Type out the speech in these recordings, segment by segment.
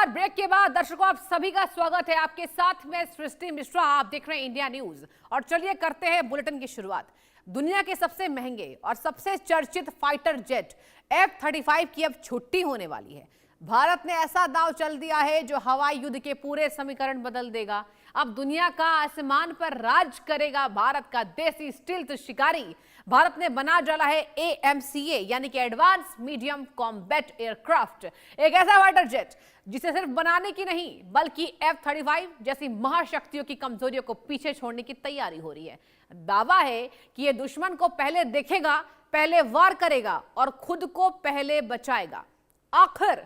नमस्कार। ब्रेक के बाद दर्शकों आप सभी का स्वागत है। आपके साथ में सृष्टि मिश्रा। आप देख रहे हैं इंडिया न्यूज और चलिए करते हैं बुलेटिन की शुरुआत। दुनिया के सबसे महंगे और सबसे चर्चित फाइटर जेट F-35 की अब छुट्टी होने वाली है। भारत ने ऐसा दांव चल दिया है जो हवाई युद्ध के पूरे समीकरण बदल देगा। अब दुनिया का आसमान पर राज करेगा भारत का देसी स्टील्थ शिकारी। भारत ने बना डाला है AMCA यानी कि एडवांस मीडियम कॉम्बैट एयरक्राफ्ट, एक ऐसा फाइटर जेट जिसे सिर्फ बनाने की नहीं बल्कि F-35 जैसी महाशक्तियों की कमजोरियों को पीछे छोड़ने की तैयारी हो रही है। दावा है कि यह दुश्मन को पहले देखेगा, पहले वार करेगा और खुद को पहले बचाएगा। आखिर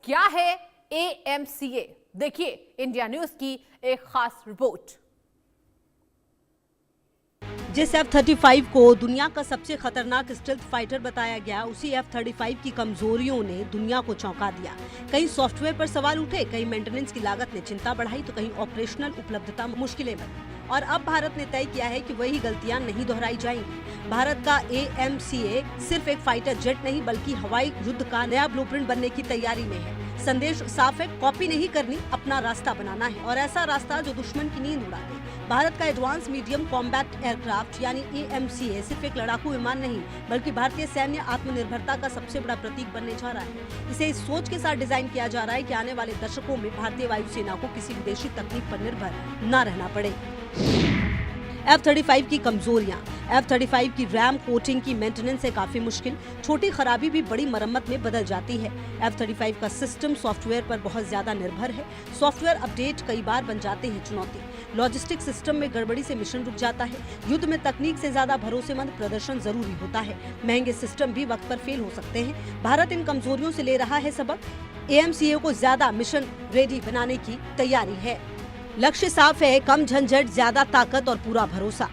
क्या है AMCA? देखिए इंडिया न्यूज की एक खास रिपोर्ट। जिस F-35 को दुनिया का सबसे खतरनाक स्टेल्थ फाइटर बताया गया, उसी F-35 की कमजोरियों ने दुनिया को चौंका दिया। कहीं सॉफ्टवेयर पर सवाल उठे, कहीं मेंटेनेंस की लागत ने चिंता बढ़ाई, तो कहीं ऑपरेशनल उपलब्धता मुश्किलें बनी। और अब भारत ने तय किया है कि वही गलतियां नहीं दोहराई जाएंगी। भारत का AMCA सिर्फ एक फाइटर जेट नहीं बल्कि हवाई युद्ध का नया ब्लूप्रिंट बनने की तैयारी में है। संदेश साफ है, कॉपी नहीं करनी, अपना रास्ता बनाना है, और ऐसा रास्ता जो दुश्मन की नींद उड़ा दे। भारत का एडवांस मीडियम कॉम्बैट एयरक्राफ्ट यानी AMCA सिर्फ एक लड़ाकू विमान नहीं बल्कि भारतीय सैन्य आत्मनिर्भरता का सबसे बड़ा प्रतीक बनने जा रहा है। इसे इस सोच के साथ डिजाइन किया जा रहा है कि आने वाले दशकों में भारतीय वायुसेना को किसी विदेशी तकनीक पर निर्भर न रहना पड़े। F-35 की कमजोरियां। F-35 की रैम कोटिंग की मेंटेनेंस है काफी मुश्किल। छोटी खराबी भी बड़ी मरम्मत में बदल जाती है। F-35 का सिस्टम सॉफ्टवेयर पर बहुत ज्यादा निर्भर है। सॉफ्टवेयर अपडेट कई बार बन जाते हैं चुनौती। लॉजिस्टिक सिस्टम में गड़बड़ी से मिशन रुक जाता है। युद्ध में तकनीक से ज्यादा भरोसेमंद प्रदर्शन जरूरी होता है। महंगे सिस्टम भी वक्त पर फेल हो सकते हैं। भारत इन कमजोरियों से ले रहा है सबक। AMCA को ज्यादा मिशन रेडी बनाने की तैयारी है। लक्ष्य साफ है, कम झंझट, ज्यादा ताकत और पूरा भरोसा।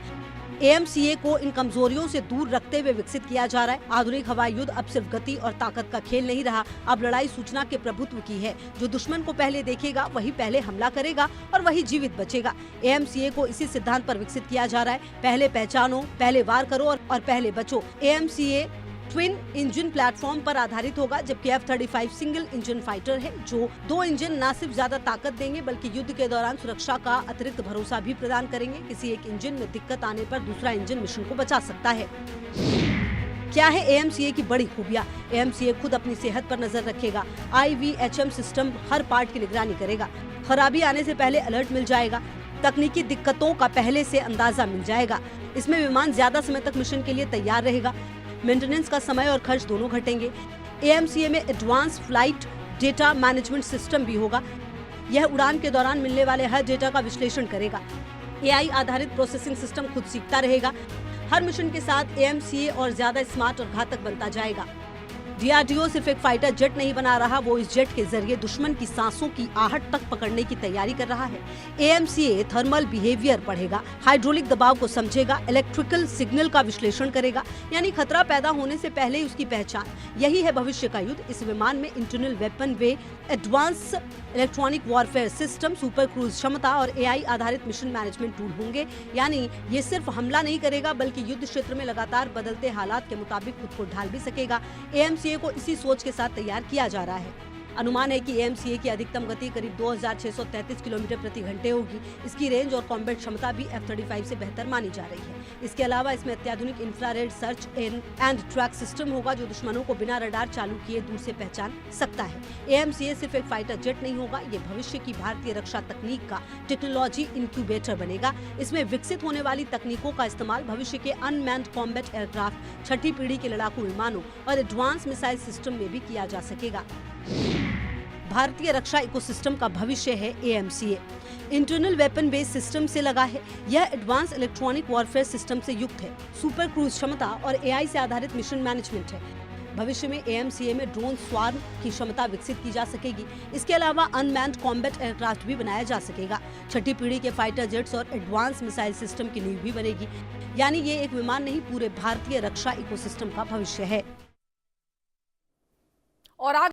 AMCA को इन कमजोरियों से दूर रखते हुए विकसित किया जा रहा है। आधुनिक हवाई युद्ध अब सिर्फ गति और ताकत का खेल नहीं रहा, अब लड़ाई सूचना के प्रभुत्व की है। जो दुश्मन को पहले देखेगा वही पहले हमला करेगा और वही जीवित बचेगा। AMCA को इसी सिद्धांत पर विकसित किया जा रहा है। पहले पहचानो, पहले वार करो और पहले बचो। AMCA ट्विन इंजन प्लेटफॉर्म पर आधारित होगा, जबकि F-35 सिंगल इंजन फाइटर है जो 2 इंजन न सिर्फ ज्यादा ताकत देंगे बल्कि युद्ध के दौरान सुरक्षा का अतिरिक्त भरोसा भी प्रदान करेंगे। किसी एक इंजन में दिक्कत आने पर दूसरा इंजन मिशन को बचा सकता है। क्या है AMCA की बड़ी खूबियां? AMCA खुद अपनी सेहत पर नजर रखेगा। IVHM सिस्टम हर पार्ट की निगरानी करेगा। खराबी आने से पहले अलर्ट मिल जाएगा। तकनीकी दिक्कतों का पहले से अंदाजा मिल जाएगा। इसमें विमान ज्यादा समय तक मिशन के लिए तैयार रहेगा। मेंटेनेंस का समय और खर्च दोनों घटेंगे। AMCA में advance flight data management system भी होगा। यह उड़ान के दौरान मिलने वाले हर डेटा का विश्लेषण करेगा। AI आधारित प्रोसेसिंग सिस्टम खुद सीखता रहेगा। हर मिशन के साथ AMCA और ज्यादा स्मार्ट और घातक बनता जाएगा। DRDO सिर्फ एक फाइटर जेट नहीं बना रहा, वो इस जेट के जरिए दुश्मन की सांसों की आहट तक पकड़ने की तैयारी कर रहा है। AMCA थर्मल बिहेवियर पढ़ेगा, हाइड्रोलिक दबाव को समझेगा, इलेक्ट्रिकल सिग्नल का विश्लेषण करेगा, यानी खतरा पैदा होने से पहले ही उसकी पहचान। यही है भविष्य का युद्ध। इस विमान में internal weapon bay, advance electronic warfare system, super cruise क्षमता और AI आधारित मिशन मैनेजमेंट टूल होंगे। यानी ये सिर्फ हमला नहीं करेगा बल्कि युद्ध क्षेत्र में लगातार बदलते हालात के मुताबिक खुद को ढाल भी सकेगा। AMCA को इसी सोच के साथ तैयार किया जा रहा है। अनुमान है कि AMCA की अधिकतम गति करीब 2633 किलोमीटर प्रति घंटे होगी। इसकी रेंज और कॉम्बैट क्षमता भी F-35 से बेहतर मानी जा रही है। इसके अलावा इसमें अत्याधुनिक infrared search and track system होगा जो दुश्मनों को बिना रडार चालू किए दूर से पहचान सकता है। AMCA सिर्फ एक फाइटर जेट नहीं होगा, ये भविष्य की भारतीय रक्षा तकनीक का टेक्नोलॉजी इंक्यूबेटर बनेगा। इसमें विकसित होने वाली तकनीकों का इस्तेमाल भविष्य के अनमैन्ड कॉम्बैट एयरक्राफ्ट, छठी पीढ़ी के लड़ाकू विमानों और एडवांस मिसाइल सिस्टम में भी किया जा सकेगा। भारतीय रक्षा इकोसिस्टम का भविष्य है AMCA। Internal weapon base system से लगा है। यह एडवांस इलेक्ट्रॉनिक वॉरफेयर सिस्टम से युक्त है। सुपर क्रूज क्षमता और AI से आधारित मिशन मैनेजमेंट है। भविष्य में AMCA में ड्रोन स्वार्म की क्षमता विकसित की जा सकेगी। इसके अलावा अनमैन्ड कॉम्बैट एयरक्राफ्ट भी बनाया जा सकेगा। छठी पीढ़ी के फाइटर जेट्स और एडवांस मिसाइल सिस्टम की नींव भी बनेगी। यानी ये एक विमान नहीं, पूरे भारतीय रक्षा इकोसिस्टम का भविष्य है। और